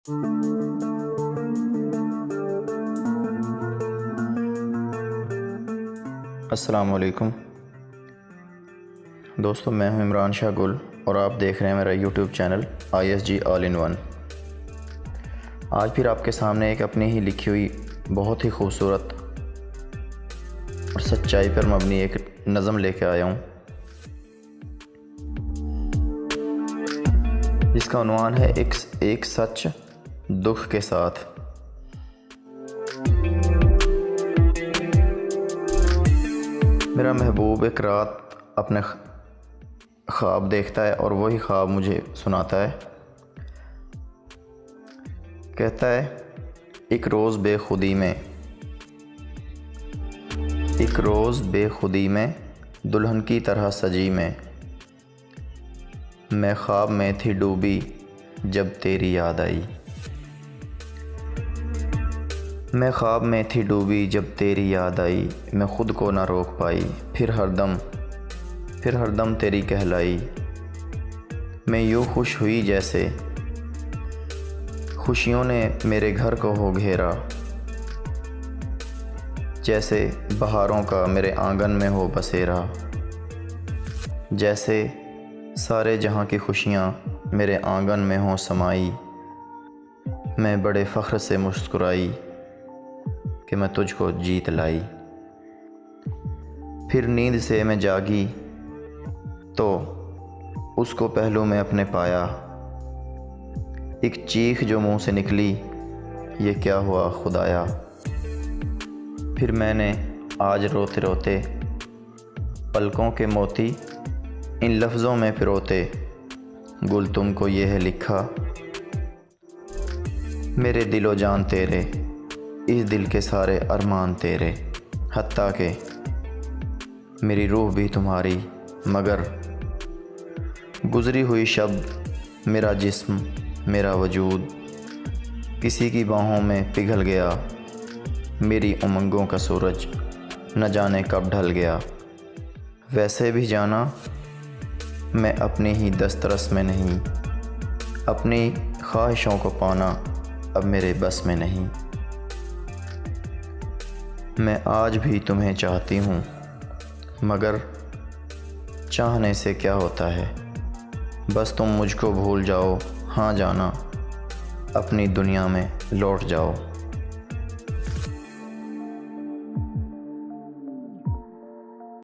अस्सलाम वालेकुम दोस्तों, मैं हूं इमरान शाह गुल और आप देख रहे हैं मेरा YouTube channel ISG all in one. आज फिर आपके सामने एक अपनी ही लिखी हुई बहुत ही खूबसूरत और सच्चाई पर मबनी एक नज़म लेके आया हूं, जिसका उन्वान है एक सच दुख के साथ। मेरा महबूब एक रात अपने ख्वाब देखता है और वही ख्वाब मुझे सुनाता है। कहता है, एक रोज़ बेखुदी में दुल्हन की तरह सजी मैं ख्वाब में थी डूबी जब तेरी याद आई। मैं ख्वाब में थी डूबी जब तेरी याद आई, मैं ख़ुद को ना रोक पाई, फिर हरदम तेरी कहलाई। मैं यूँ खुश हुई जैसे खुशियों ने मेरे घर को हो घेरा, जैसे बहारों का मेरे आंगन में हो बसेरा, जैसे सारे जहाँ की खुशियाँ मेरे आंगन में हो समाई। मैं बड़े फ़ख्र से मुस्कुराई कि मैं तुझको जीत लाई। फिर नींद से मैं जागी तो उसको पहलू में अपने पाया। एक चीख जो मुंह से निकली, ये क्या हुआ खुदाया। फिर मैंने आज रोते रोते पलकों के मोती इन लफ्ज़ों में पिरोते, गुल तुमको ये है लिखा, मेरे दिलो जान तेरे, इस दिल के सारे अरमान तेरे। हत्ता के मेरी रूह भी तुम्हारी, मगर गुज़री हुई शब मेरा जिस्म मेरा वजूद किसी की बाहों में पिघल गया। मेरी उमंगों का सूरज न जाने कब ढल गया। वैसे भी जाना मैं अपनी ही दस्तरस में नहीं, अपनी ख्वाहिशों को पाना अब मेरे बस में नहीं। मैं आज भी तुम्हें चाहती हूँ, मगर चाहने से क्या होता है। बस तुम मुझको भूल जाओ, हाँ जाना अपनी दुनिया में लौट जाओ।